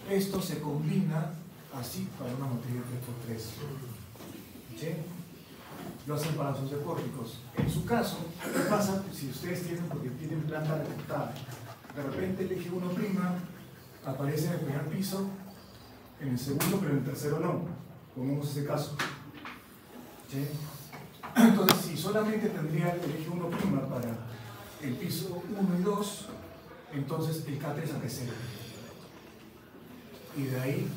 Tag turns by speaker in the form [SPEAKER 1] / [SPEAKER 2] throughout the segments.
[SPEAKER 1] esto se combina así para una matriz de 3x3. ¿Sí? Lo hacen para sus depórticos. En su caso, ¿qué pasa si ustedes tienen, porque tienen planta recortada? De repente el eje 1' aparece en el primer piso, en el segundo, pero en el tercero no. Pongamos ese caso. ¿Sí? Entonces, si solamente tendría el eje 1' para el piso 1 y 2, entonces el K3 hace 0. Y de ahí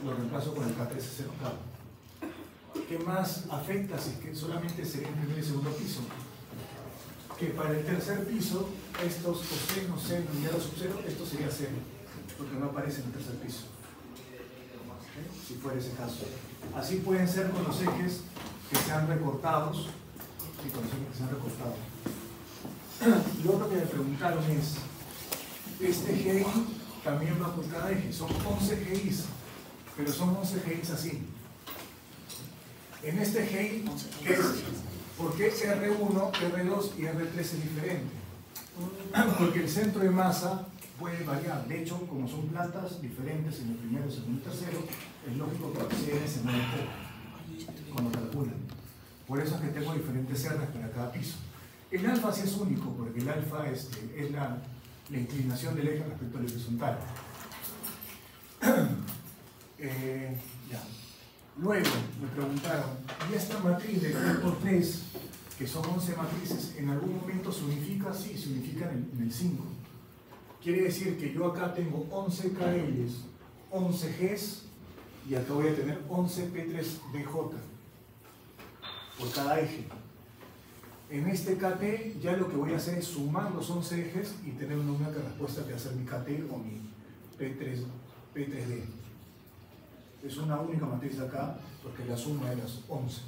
[SPEAKER 1] lo reemplazo con el K3 es 0. ¿Qué más afecta si es que solamente sería el primer y segundo piso? Que para el tercer piso, estos coseno, seno y grado sub 0, esto sería 0, porque no aparece en el tercer piso. ¿Sí? Si fuera ese caso. Así pueden ser con los ejes que sean recortados y con los ejes que sean recortados. Lo otro que me preguntaron es, este GI también va por cada eje, son 11 GIs, pero son 11 GIs así. En este GI, ¿por qué R1, R2 y R3 es diferente? Porque el centro de masa puede variar. De hecho, como son plantas diferentes en el primero, segundo y tercero, es lógico que el CN se mueva poco cuando calculan. Por eso es que tengo diferentes R's para cada piso. El alfa sí es único, porque el alfa es la inclinación del eje respecto al horizontal. Ya. Luego me preguntaron, ¿y esta matriz de 3x3, que son 11 matrices, en algún momento se unifica? Sí, se unifica en el 5. Quiere decir que yo acá tengo 11 KLs, 11 Gs, y acá voy a tener 11 P3DJ por cada eje. En este KT ya lo que voy a hacer es sumar los 11 ejes y tener una única respuesta que va a ser mi KT o mi P3D. Es una única matriz acá porque la suma de las 11.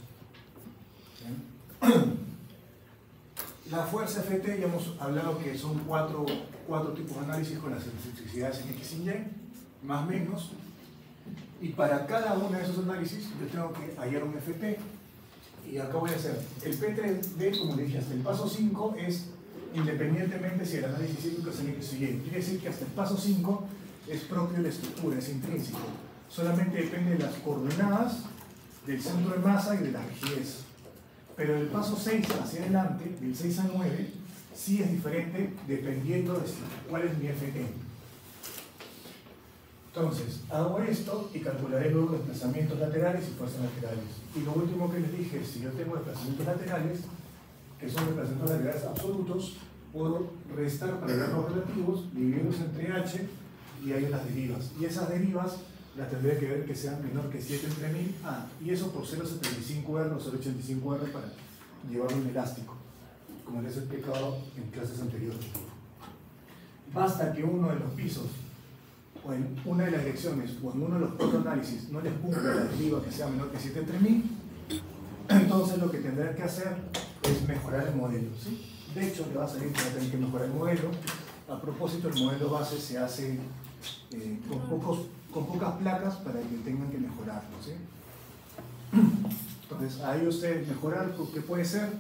[SPEAKER 1] ¿Bien? La fuerza FT, ya hemos hablado que son cuatro tipos de análisis con las excentricidades en X y Y, más o menos. Y para cada uno de esos análisis yo tengo que hallar un FT. Y acá voy a hacer el P3D, como le dije, hasta el paso 5 es independientemente si el análisis sísmico es en X y Y. Quiere decir que hasta el paso 5 es propio de la estructura, es intrínseco. Solamente depende de las coordenadas del centro de masa y de la rigidez. Pero del paso 6 hacia adelante, del 6 al 9, sí es diferente dependiendo de cuál es mi FT. Entonces, hago esto y calcularé luego desplazamientos laterales y fuerzas laterales. Y lo último que les dije, si yo tengo desplazamientos laterales, que son desplazamientos laterales absolutos, puedo restar para ver los relativos, dividirlos entre h y hay unas derivas. Y esas derivas las tendré que ver que sean menor que 7 entre 1000. Y eso por 0,75R o 0,85R para llevarlo en elástico, como les he explicado en clases anteriores. Basta que uno de los pisos, o en una de las direcciones, o en uno de los 4 análisis, no les cumpla la deriva que sea menor que 7 entre 1000, entonces lo que tendrán que hacer es mejorar el modelo, ¿sí? De hecho, le va a salir que va a tener que mejorar el modelo. A propósito, el modelo base se hace con pocas placas para que tengan que mejorarlo, ¿sí? Entonces, ahí ustedes mejorar, ¿qué puede ser?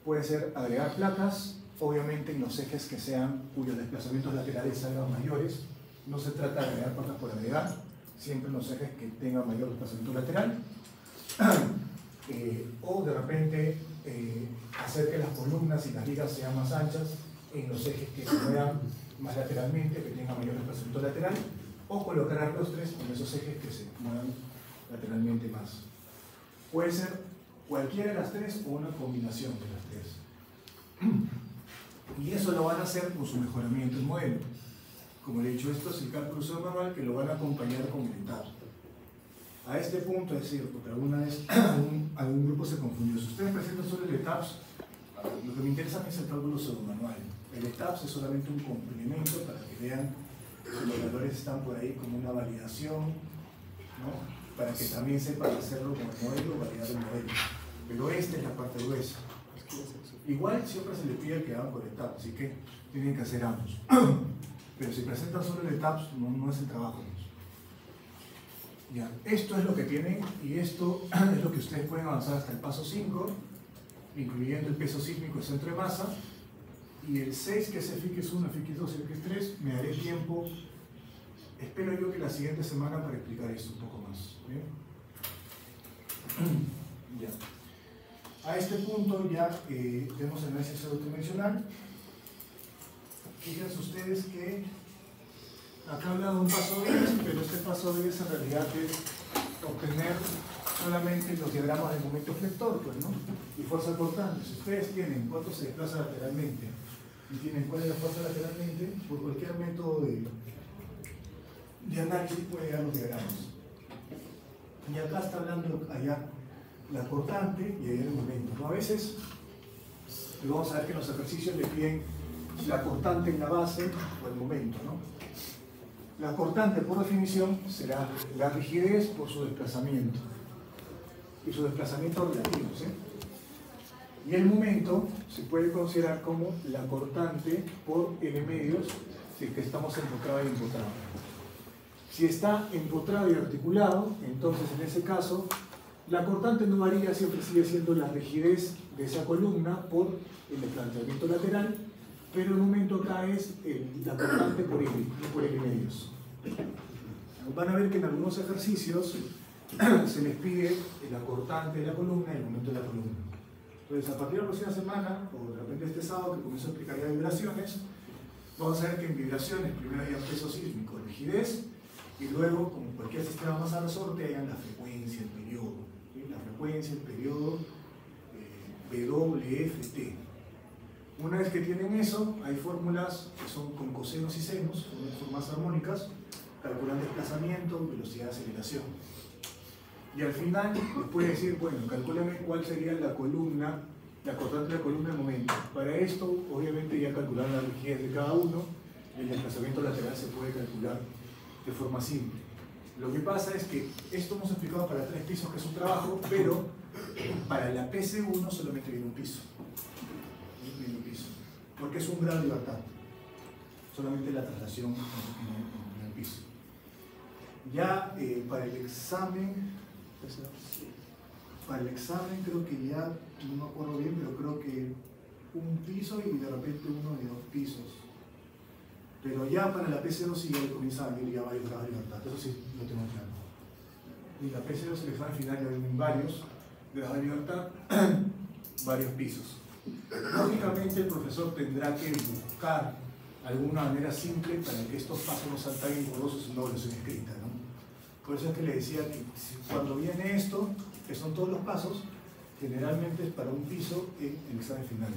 [SPEAKER 1] Puede ser agregar placas, obviamente en los ejes que sean, cuyos desplazamientos laterales salgan mayores. No se trata de agregar placas por agregar, siempre en los ejes que tengan mayor desplazamiento lateral. O de repente hacer que las columnas y las vigas sean más anchas en los ejes que se muevan más lateralmente, que tengan mayor desplazamiento lateral, o colocar arrostres en esos ejes que se muevan lateralmente más. Puede ser cualquiera de las tres o una combinación de las tres. Y eso lo van a hacer con su mejoramiento del modelo. Como le he dicho, esto es el cálculo manual que lo van a acompañar con el TAPS. A este punto, es decir, porque alguna vez algún grupo se confundió. Si ustedes presentan solo el ETAPS, lo que me interesa es el cálculo manual. El ETAPS es solamente un complemento para que vean que los valores están por ahí como una validación, ¿no? Para que también sepan hacerlo con el modelo, validar el modelo. Pero esta es la parte gruesa. Igual siempre se les pide que hagan por ETAPS, así que tienen que hacer ambos. Pero si presentan solo el ETAPS, no es el trabajo. Ya, esto es lo que tienen y esto es lo que ustedes pueden avanzar hasta el paso 5, incluyendo el peso sísmico, el centro de masa, y el 6, que es FX1, FX2 y FX3, me daré tiempo espero yo que la siguiente semana para explicar esto un poco más. ¿Bien? Ya. A este punto ya tenemos el análisis pseudo-tridimensional. Fíjense ustedes que acá habla de un paso 10, pero este paso 10 en realidad es obtener solamente los diagramas del momento flector, pues, ¿no? Y fuerza cortante. Si ustedes tienen cuánto se desplaza lateralmente y tienen cuál es la fuerza lateralmente, por cualquier método de análisis puede dar los diagramas. Y acá está hablando allá la cortante y allá el momento, ¿no? A veces vamos a ver que en los ejercicios le piden la cortante en la base o el momento, ¿no? La cortante, por definición, será la rigidez por su desplazamiento y su desplazamiento relativo, ¿sí? Y el momento se puede considerar como la cortante por L medios si es que estamos empotrado y empotrado. Si está empotrado y articulado, entonces en ese caso la cortante no varía, siempre sigue siendo la rigidez de esa columna por el desplazamiento lateral, pero el momento acá es la cortante por L, no por L medios. Van a ver que en algunos ejercicios se les pide la cortante de la columna y el momento de la columna. Entonces, a partir de la próxima semana, o de repente este sábado, que comienzo a explicar ya vibraciones, vamos a ver que en vibraciones primero hay peso sísmico, rigidez, y luego, como cualquier sistema más a resorte, hayan la frecuencia, el periodo. ¿Sí? La frecuencia, el periodo, WFT. Una vez que tienen eso, hay fórmulas que son con cosenos y senos, son formas armónicas, calculan desplazamiento, velocidad de aceleración. Y al final les puede decir, bueno, calcúlame cuál sería la columna, la cortante de la columna de momento. Para esto, obviamente, ya calcular la rigidez de cada uno, el desplazamiento lateral se puede calcular de forma simple. Lo que pasa es que esto hemos explicado para 3 pisos, que es un trabajo, pero para la PC1 solamente viene un piso. Viene un piso. Porque es un grado de libertad. Solamente la traslación en el piso. Ya para el examen creo que ya, no me acuerdo bien, pero creo que un piso y de repente uno de 2 pisos. Pero ya para la PC2 sí ya comienza a venir ya varios grados de libertad, eso sí lo tengo claro. Y la PC2 el examen final ya vienen varios grados de libertad, varios pisos. Lógicamente el profesor tendrá que buscar alguna manera simple para que estos pasos no sean tan engorrosos en una evaluación escrita, ¿no? Por eso es que le decía que cuando viene esto, que son todos los pasos, generalmente es para un piso en el examen final.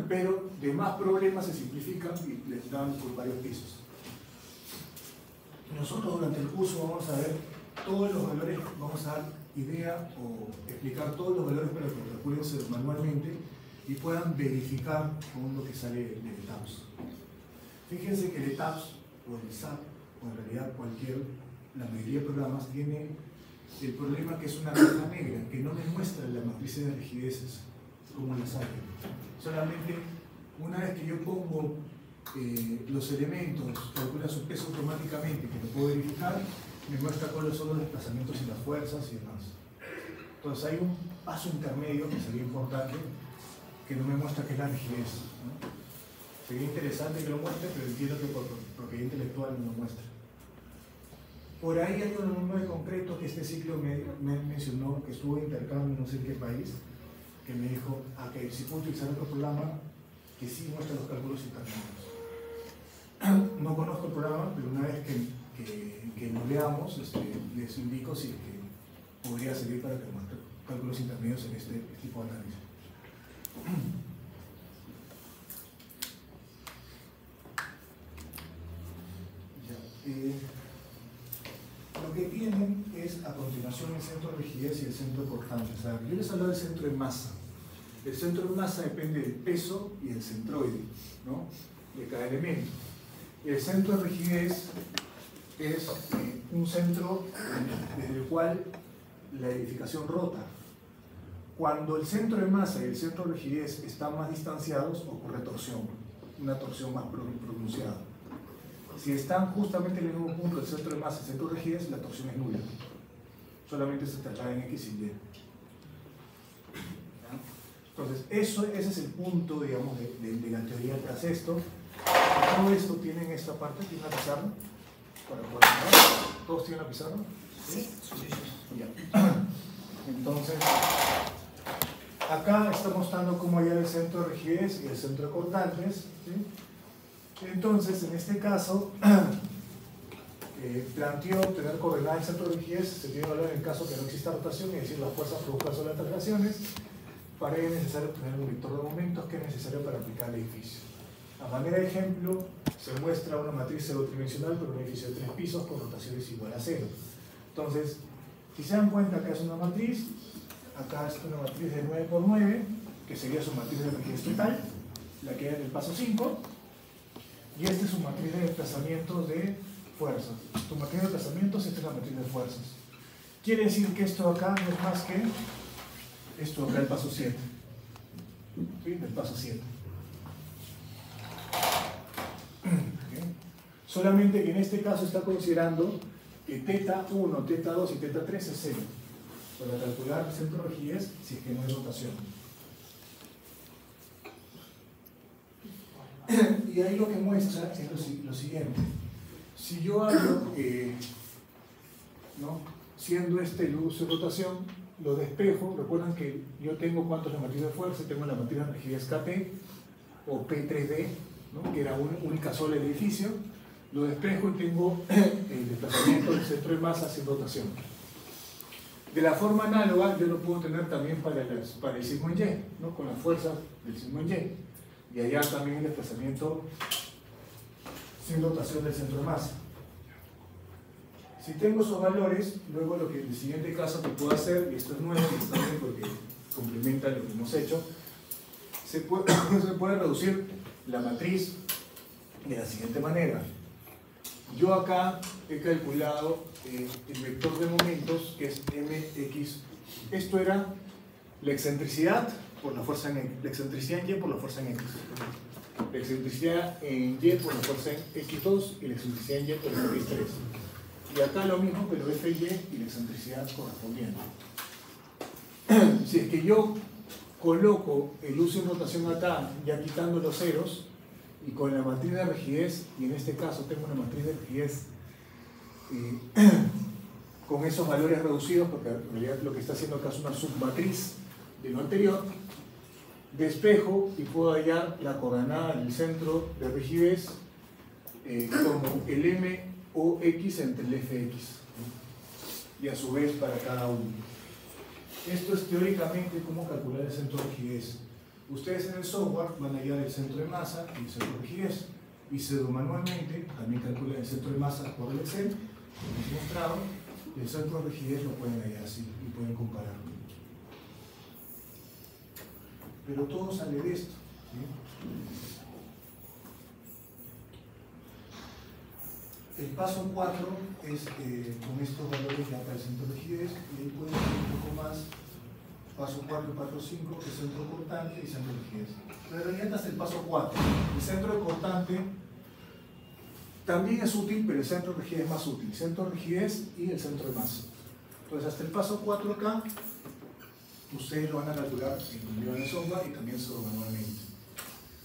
[SPEAKER 1] Pero de más problemas se simplifican y les dan por varios pisos. Nosotros durante el curso vamos a ver todos los valores, vamos a dar idea o explicar todos los valores para que lo calculen manualmente y puedan verificar con lo que sale del ETAPS. Fíjense que el ETAPS o el SAT, o en realidad la mayoría de programas, tiene el problema que es una caja negra, que no les muestra la matriz de rigideces como las hay. Solamente una vez que yo pongo los elementos, calcula su peso automáticamente, que lo puedo verificar, me muestra cuáles son los desplazamientos y las fuerzas y demás. Entonces hay un paso intermedio que sería importante, que no me muestra qué es la rigidez, ¿no? Sería interesante que lo muestre, pero entiendo que por propiedad intelectual no lo muestra. Por ahí hay un alumno de concreto que este ciclo me mencionó, que estuvo de intercambio no sé en qué país, que me dijo, que si puedo utilizar otro programa que sí muestra los cálculos intermedios. No conozco el programa, pero una vez que lo veamos, les indico si es que podría servir para que muestre cálculos intermedios en este tipo de análisis. Lo que tienen es a continuación el centro de rigidez y el centro de cortante. O sea, yo les hablo del centro de masa. El centro de masa depende del peso y del centroide, ¿no? De cada elemento. El centro de rigidez es un centro desde el cual la edificación rota. Cuando el centro de masa y el centro de rigidez están más distanciados, ocurre torsión, una torsión más pronunciada. Si están justamente en el mismo punto, el centro de masa y el centro de rigidez, la torsión es nula. Solamente se traslada en X y Y. Entonces, ese es el punto, digamos, de la teoría tras esto. Todo esto tienen esta parte, tiene una pizarra. para poder ver. ¿Todos tienen la pizarra?
[SPEAKER 2] Sí.
[SPEAKER 1] Ya. Entonces, acá está mostrando cómo hallar el centro de rigidez y el centro de cortantes. ¿Sí? Entonces, en este caso, planteó tener coordenada el centro de rigidez, se tiene valor en caso que no exista rotación, es decir, las fuerzas produzcan sobre las traslaciones. Para ello es necesario tener un vector de momentos que es necesario para aplicar el edificio. A manera de ejemplo, se muestra una matriz pseudotridimensional para un edificio de 3 pisos con rotaciones igual a 0. Entonces, si se dan cuenta, acá es una matriz, acá es una matriz de 9 por 9, que sería su matriz de rigidez total, la que hay en el paso 5, y esta es su matriz de desplazamientos de fuerzas. Tu matriz de desplazamientos, esta es la matriz de fuerzas. Quiere decir que esto acá no es más que esto acá, el paso 7. ¿Sí? El paso 7. ¿Okay? Solamente que en este caso está considerando que teta 1, teta 2 y teta 3 es 0 para calcular el centro de rigidez si es que no hay rotación. Y ahí lo que muestra es lo siguiente. Si yo hago, ¿no? Siendo este el uso de rotación, lo despejo, recuerdan que yo tengo cuánto es la matriz de fuerza, tengo la matriz de rigidez KT o P3D, ¿no? Que era una única sola el edificio, lo despejo y tengo el desplazamiento del centro de masa sin rotación. De la forma análoga yo lo puedo tener también para el sigmo en Y, ¿no? Con la fuerza del sigmo en Y. Y allá también el desplazamiento sin rotación del centro de masa. Si tengo esos valores, luego lo que en el siguiente caso que puedo hacer, y esto es nuevo, y está bien porque complementa lo que hemos hecho, se puede reducir la matriz de la siguiente manera. Yo acá he calculado el vector de momentos, que es mx. Esto era la excentricidad por la fuerza en X, la excentricidad en Y por la fuerza en X, la excentricidad en Y por la fuerza en X2 y la excentricidad en Y por la X3. Y acá lo mismo, pero Fy y la excentricidad correspondiente. Si es que yo coloco el uso en rotación acá, ya quitando los ceros, y con la matriz de rigidez, y en este caso tengo una matriz de rigidez con esos valores reducidos, porque en realidad lo que está haciendo acá es una submatriz de lo anterior, despejo y puedo hallar la coordenada del centro de rigidez como el M o X entre el Fx, y a su vez para cada uno. Esto es teóricamente cómo calcular el centro de rigidez. Ustedes en el software van a hallar el centro de masa y el centro de rigidez, y manualmente también calculan el centro de masa por el Excel, como hemos mostrado, y el centro de rigidez lo pueden hallar así y pueden compararlo. Pero todo sale de esto, ¿sí? El paso 4 es con estos valores ya para el centro de rigidez, y ahí pueden ver un poco más. Paso 4 y paso 5, que es centro cortante y centro de rigidez. Pero en realidad hasta el paso 4. El centro de cortante también es útil, pero el centro de rigidez es más útil. Centro de rigidez y el centro de masa. Entonces hasta el paso 4 acá, ustedes lo van a calcular en el software y también solo manualmente.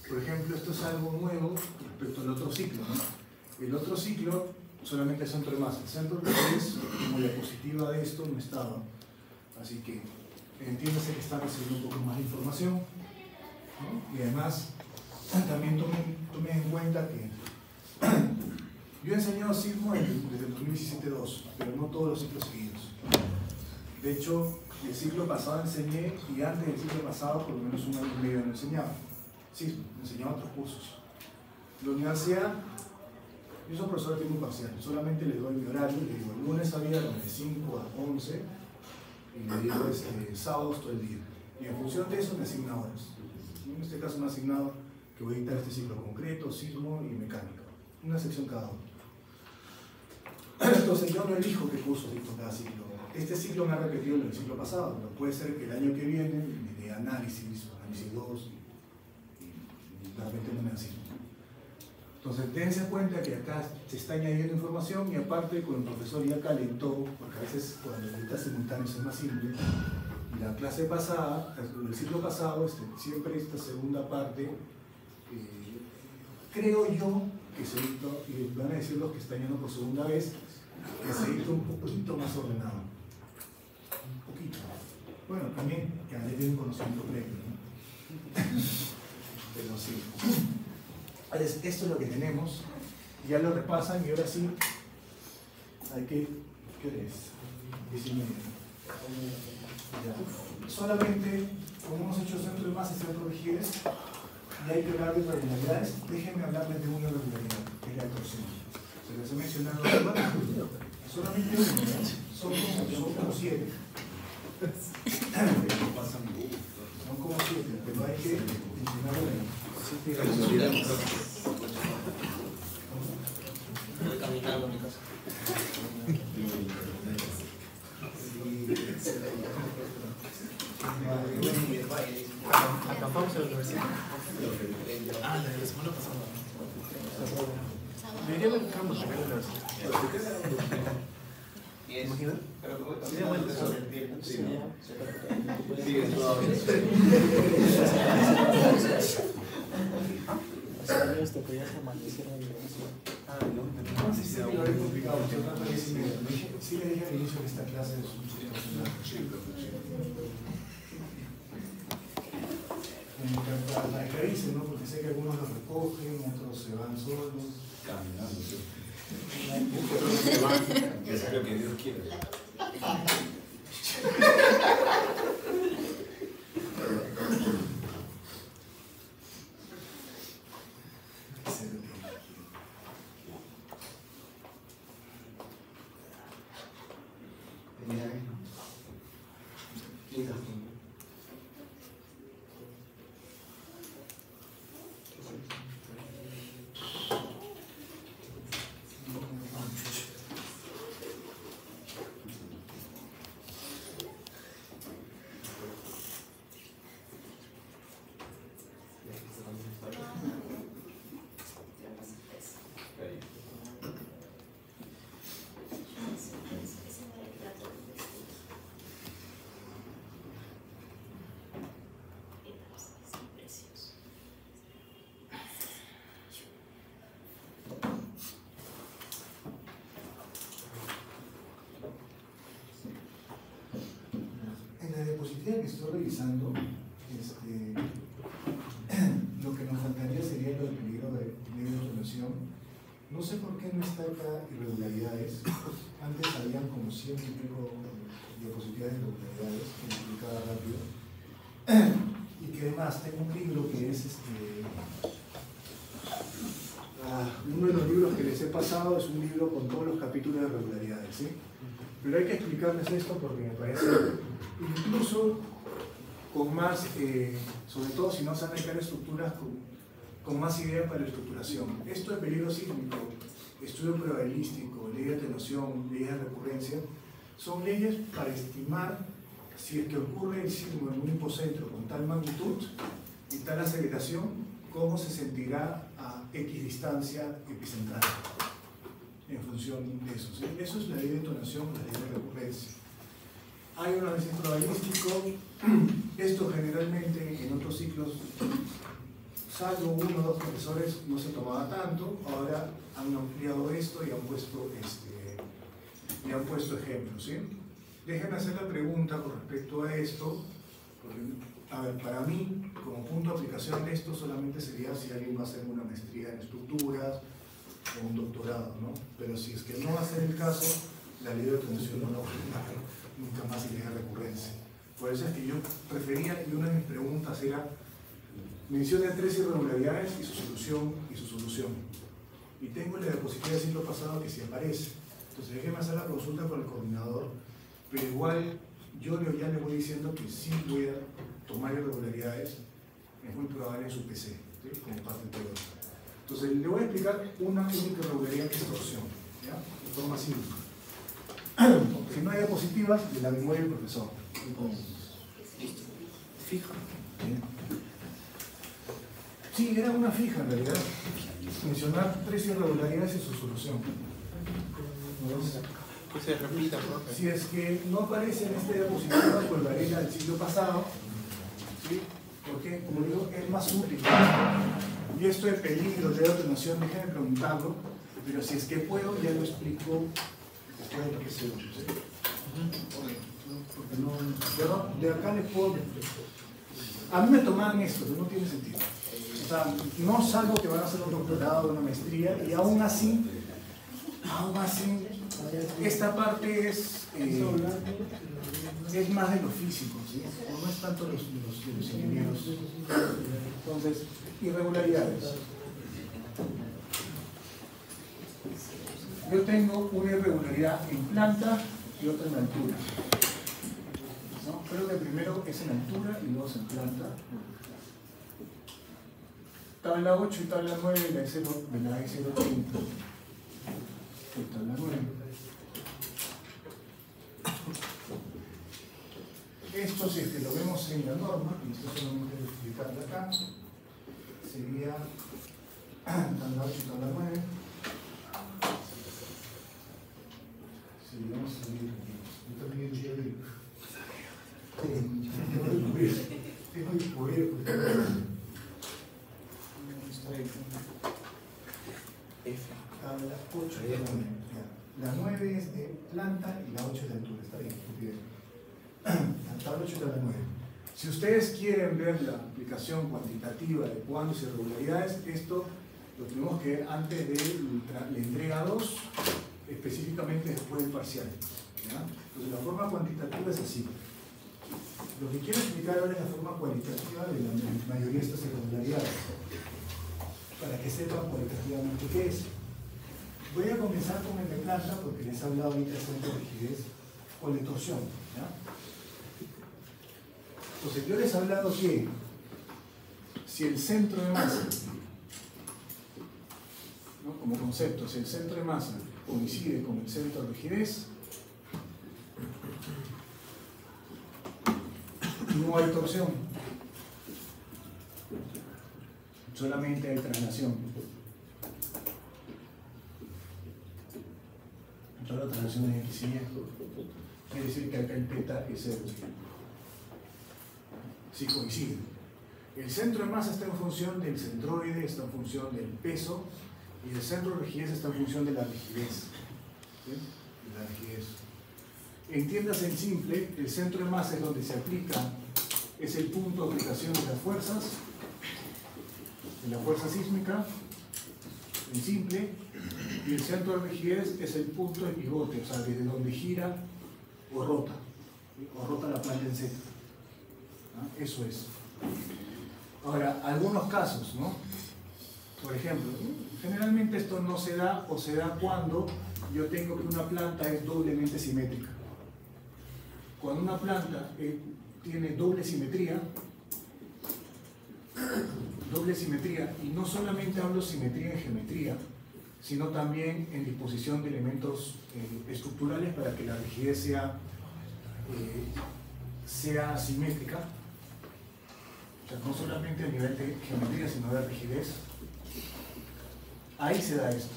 [SPEAKER 1] Por ejemplo, esto es algo nuevo respecto al otro ciclo, ¿no? El otro ciclo, solamente el centro de masa. El centro de rigidez, como la diapositiva de esto, no estaba. Así que entiéndase que está recibiendo un poco más de información, ¿no? Y además, también tomen en cuenta que yo he enseñado sismo desde el 2017-2, pero no todos los ciclos seguidos. De hecho, el ciclo pasado enseñé, y antes del ciclo pasado, por lo menos un año y medio no enseñaba. Sismo, enseñaba otros cursos. La universidad, yo soy profesor de tiempo parcial, solamente le doy mi horario, le digo el lunes a viernes de 5 a 11, y le digo sábados todo el día. Y en función de eso me asigna horas. En este caso me ha asignado que voy a dictar este ciclo concreto, sismo y mecánica. Una sección cada uno. Entonces yo no elijo qué curso dicto cada ciclo. Este ciclo me ha repetido el ciclo pasado, pero puede ser que el año que viene me dé análisis 2, y de repente no me asigno. Entonces dense cuenta que acá se está añadiendo información, y aparte con el profesor ya calentó, porque a veces cuando el dicta simultáneo es más simple. Y la clase pasada, el ciclo pasado, siempre esta segunda parte, creo yo que se dictó, y van a decir los que están yendo por segunda vez, que se dictó un poquito más ordenado. Un poquito. Bueno, también que Ale tiene un conocimiento previo, ¿no? Pero sí. Entonces, esto es lo que tenemos. Ya lo repasan y ahora sí hay que... ¿Qué hora es? 19. Ya. Solamente, como hemos hecho centro de masa y centro de rigidez, y hay que hablar de irregularidades, déjenme hablarles de una irregularidad, que es la torsión. Se les he mencionado solamente uno, ¿no? Son como 7. Son como 7, pero hay que mencionarlo bien.
[SPEAKER 2] Voy caminando a mi casa.
[SPEAKER 3] Acampamos en la universidad. Ah, la de la semana pasada. Debería haber campos acá en la universidad. ¿Te imaginas? Sería bueno eso. Sí. Esto que ya se amanecieron. Ah, no.
[SPEAKER 1] No sé si lo he complicado, sí le dije al inicio de esta clase de su personal. Para que avisen, ¿no? Porque sé que algunos los recogen, otros se van solos.
[SPEAKER 4] Caminando, sí. Que sea lo que Dios quiera.
[SPEAKER 1] diapositiva que estoy revisando, lo que nos faltaría sería lo del peligro de autolesión. No sé por qué no está acá irregularidades. Antes habían como 100 y pico diapositivas de irregularidades que me explicaba rápido. Y que además tengo un libro que es uno de los libros que les he pasado es un libro con todos los capítulos de irregularidades, ¿sí? Pero hay que explicarles esto porque me parece incluso con más, sobre todo si no saben crear estructuras con más idea para la estructuración. Esto es peligro sísmico, estudio probabilístico, ley de atenuación, ley de recurrencia, son leyes para estimar si es que ocurre el sismo en un hipocentro con tal magnitud y tal aceleración, cómo se sentirá a X distancia epicentral en función de eso, ¿sí? Eso es la ley de detonación, la ley de recurrencia. Hay un análisis probabilístico, esto generalmente en otros ciclos, salvo uno o dos profesores, no se tomaba tanto, ahora han ampliado esto y han puesto ejemplos, ¿sí? Déjenme hacer la pregunta con respecto a esto, porque, a ver, para mí, como punto de aplicación de esto, solamente sería si alguien va a hacer una maestría en estructuras o un doctorado, ¿no? Pero si es que no va a ser el caso, la ley de atención no la voy a aplicar nunca más y ley de recurrencia. Por eso es que yo prefería, y una de mis preguntas era, mencione 3 irregularidades y su solución. Y tengo la diapositiva del siglo pasado que sí aparece. Entonces déjeme hacer la consulta con el coordinador, pero igual yo ya le voy diciendo que sí voy a tomar irregularidades, es muy probable en su PC, ¿sí? Como parte teórica. Entonces le voy a explicar una única irregularidad que es torsión, ¿ya? De forma simple. Si no hay diapositivas, de la memoria del profesor.
[SPEAKER 2] Listo. Fija.
[SPEAKER 1] Bien. Sí, era una fija en realidad. Mencionar 3 irregularidades y su solución.
[SPEAKER 3] Que se repita, profe.
[SPEAKER 1] Si es que no aparece en esta diapositiva, volveré del siglo pasado, ¿sí? Porque, como digo, es más útil. Y Y esto de peligro, de detonación, déjenme preguntarlo, pero si es que puedo, ya lo explico después de lo que se ¿sí? Porque no, de acá les puedo... A mí me tomaban esto, pero no tiene sentido. O sea, no salvo que van a hacer un doctorado, una maestría, y aún así, esta parte es más de lo físico, ¿sí? No es tanto de los ingenieros. Entonces, irregularidades. Yo tengo una irregularidad en planta y otra en altura. ¿No? Creo que primero es en altura y luego es en planta. Tabla 8 y tabla 9 de la E030. Tabla 9. Esto, si es que lo vemos en la norma, y esto solamente voy a explicarlo acá, sería tabla 8 y tabla 9. Si vamos a salir, yo también diría tabla 8 y tabla 9. La 9 es de planta y la 8 es de altura, está bien. La tabla 8 y tabla 9. Si ustedes quieren ver la aplicación cuantitativa de cuántos y irregularidades, esto lo tenemos que ver antes de la entrega 2, específicamente después del parcial. ¿Ya? Entonces la forma cuantitativa es así. Lo que quiero explicar ahora es la forma cualitativa de la mayoría de estas irregularidades, para que sepan cualitativamente qué es. Voy a comenzar con el de planta porque les he hablado ahorita de centro de rigidez o de torsión. ¿Ya? Entonces yo les he hablado que si el centro de masa, ¿no? Como concepto, si el centro de masa coincide con el centro de rigidez, no hay torsión, solamente hay traslación. Toda la traslación es X y Y. Quiere decir que acá el beta es 0. Si coinciden. El centro de masa está en función del centroide, está en función del peso, y el centro de rigidez está en función de la rigidez. ¿Sí? De la rigidez. Entiéndase en simple, el centro de masa es donde se aplica, es el punto de aplicación de las fuerzas, de la fuerza sísmica, en simple, y el centro de rigidez es el punto de pivote, o sea, desde donde gira o rota la planta en Z. ¿No? Eso es. Ahora, algunos casos, ¿no? Por ejemplo, generalmente esto no se da o se da cuando yo tengo que una planta es doblemente simétrica. Cuando una planta tiene doble simetría, y no solamente hablo simetría en geometría, sino también en disposición de elementos estructurales para que la rigidez sea simétrica, o sea, no solamente a nivel de geometría, sino de rigidez. Ahí se da esto.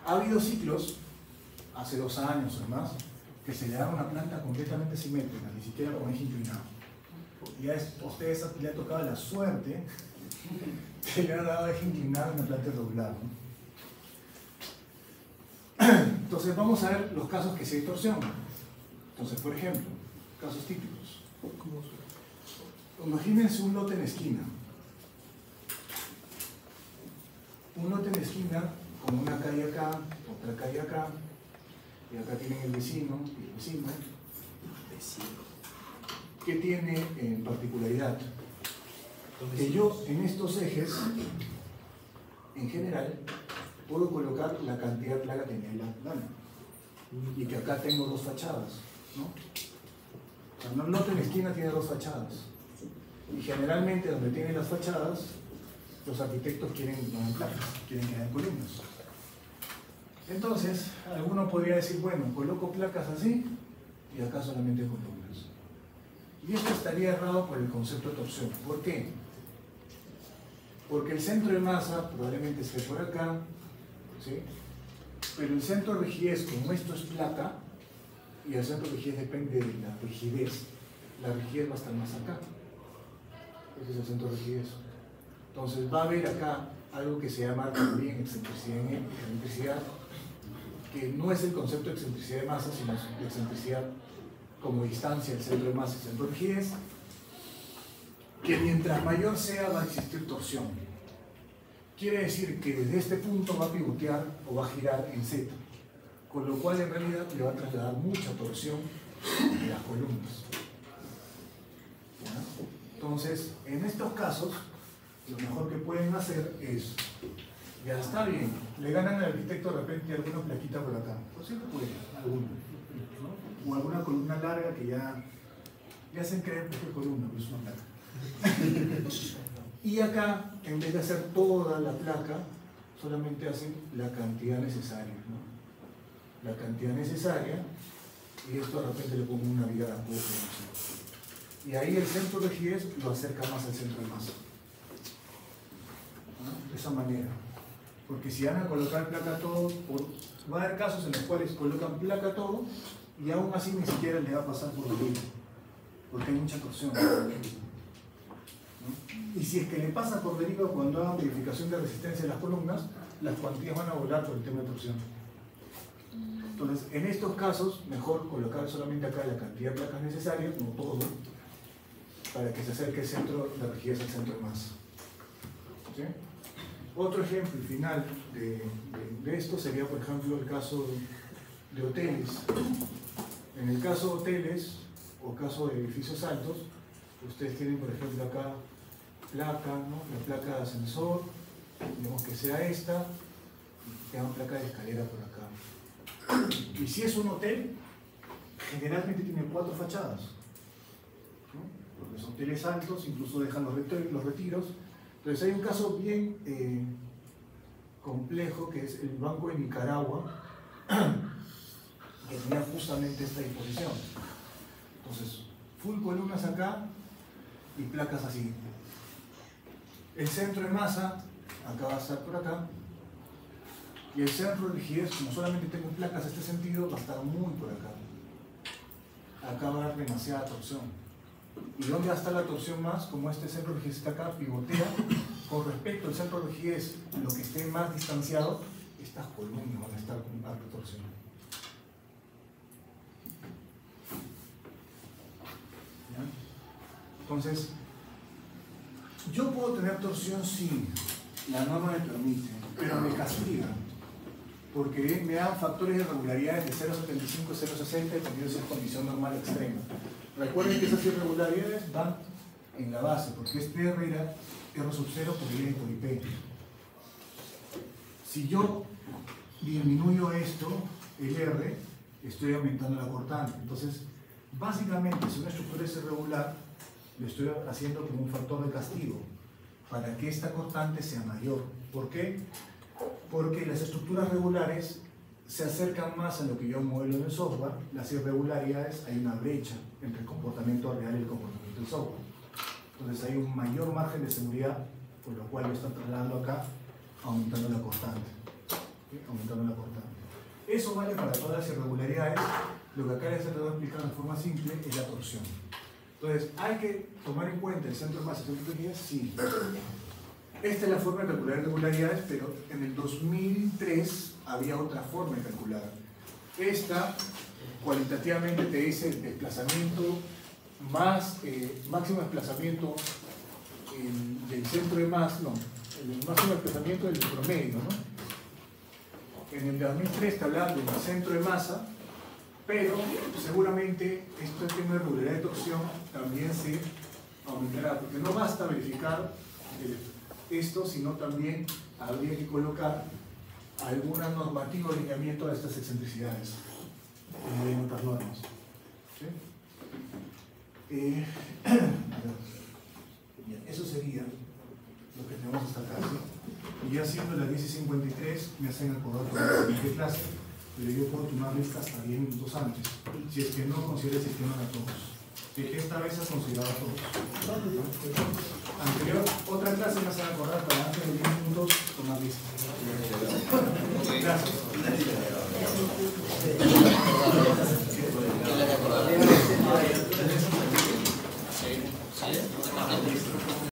[SPEAKER 1] Ha habido ciclos, hace 2 años o más, que se le da una planta completamente simétrica, ni siquiera con eje inclinado. Y a ustedes le ha tocado la suerte que le han dado eje inclinado en una planta irregular, ¿no? Entonces vamos a ver los casos que se distorsionan. Entonces, por ejemplo, casos típicos. Imagínense un lote en esquina. Un lote en esquina con una calle acá, otra calle acá, y acá tienen el vecino y el vecino. ¿Qué tiene en particularidad? Que yo en estos ejes, en general, puedo colocar la cantidad de placa que me dé la gana. Y que acá tengo 2 fachadas, ¿no? O sea, un lote en la esquina tiene 2 fachadas. Y generalmente donde tienen las fachadas, los arquitectos quieren no en placas, quieren que hayan columnas. Entonces, alguno podría decir, bueno, coloco placas así y acá solamente columnas. Y esto estaría errado por el concepto de torsión. ¿Por qué? Porque el centro de masa probablemente esté por acá, ¿sí? Pero el centro de rigidez, como esto es placa, y el centro de rigidez depende de la rigidez va a estar más acá. Ese es el centro de rigidez. Entonces va a haber acá algo que se llama también excentricidad, que no es el concepto de excentricidad de masa, sino de excentricidad como distancia del centro de masa y centro de rigidez, que mientras mayor sea va a existir torsión. Quiere decir que desde este punto va a pivotear o va a girar en Z, con lo cual en realidad le va a trasladar mucha torsión de las columnas. ¿Ya? Entonces, en estos casos, lo mejor que pueden hacer es, ya está bien, le ganan al arquitecto de repente alguna plaquita por acá, por cierto puede, alguna, ¿no? O alguna columna larga que ya hacen creer que es columna, pero es una placa. Y acá, en vez de hacer toda la placa, solamente hacen la cantidad necesaria, ¿no? La cantidad necesaria, y esto de repente le pongo una viga de apoyo, no sé. Y ahí el centro de rigidez lo acerca más al centro de masa. ¿No? De esa manera. Porque si van a colocar placa todo, va a haber casos en los cuales colocan placa todo y aún así ni siquiera le va a pasar por deriva, porque hay mucha torsión. ¿No? Y si es que le pasa por deriva cuando hagan verificación de resistencia de las columnas, las cuantías van a volar por el tema de torsión. Entonces, en estos casos, mejor colocar solamente acá la cantidad de placas necesarias, no todo, para que se acerque el centro de rigidez al centro de masa. ¿Sí? Otro ejemplo final de esto sería, por ejemplo, el caso de hoteles. En el caso de hoteles o caso de edificios altos, ustedes tienen, por ejemplo, acá placa, ¿no? La placa de ascensor, digamos que sea esta, y tengan placa de escalera por acá. Y si es un hotel, generalmente tiene 4 fachadas, ¿no? Porque los hoteles altos incluso dejan los retiros. Entonces hay un caso bien complejo, que es el Banco de Nicaragua, que tenía justamente esta disposición. Entonces, full columnas acá y placas así. El centro de masa, acá va a estar por acá, y el centro de rigidez, como solamente tengo placas en este sentido, va a estar muy por acá. Acá va a haber demasiada torsión. ¿Y dónde va a estar la torsión más? Como este centro de rigidez está acá, pivotea, con respecto al centro de rigidez, lo que esté más distanciado, estas columnas van a estar con alta torsión. ¿Ya? Entonces, yo puedo tener torsión si la norma me permite, pero me castiga, porque me dan factores de irregularidades de 0,75 a 0,60 dependiendo si es condición normal extrema. Recuerden que esas irregularidades van en la base, porque es PR era R sub 0 por I por IP. Si yo disminuyo esto, el R, estoy aumentando la cortante. Entonces, básicamente, si una estructura es irregular, le estoy haciendo como un factor de castigo para que esta cortante sea mayor. ¿Por qué? Porque las estructuras regulares se acercan más a lo que yo modelo en el software. Las irregularidades, hay una brecha entre el comportamiento real y el comportamiento del software. Entonces hay un mayor margen de seguridad, por lo cual lo están trasladando acá, aumentando la cortante. ¿Sí? Aumentando la cortante. Eso vale para todas las irregularidades. Lo que acá les voy a explicar de forma simple es la torsión. Entonces, ¿hay que tomar en cuenta el centro de masa y centro de rigidez? Sí. Esta es la forma de calcular irregularidades, pero en el 2003 había otra forma de calcular. Esta, cualitativamente, te dice el desplazamiento más, máximo desplazamiento del centro de masa, no, el máximo desplazamiento del promedio, ¿no? En el 2003 te hablaba del centro de masa, pero seguramente este tema de regularidad de torsión también se aumentará, porque no basta verificar esto, sino también habría que colocar alguna normativa o alineamiento a estas excentricidades en otras normas. ¿Sí? Eso sería lo que tenemos hasta acá. ¿Sí? Y ya siendo las 10:53 me hacen acordar por la siguiente clase, pero yo puedo tomar listas hasta 10 minutos antes, si es que no considera el sistema a todos. Esta vez ha considerado a todos. Anterior, otra clase me hacen acordar para antes de 10 minutos tomar listas. Gracias.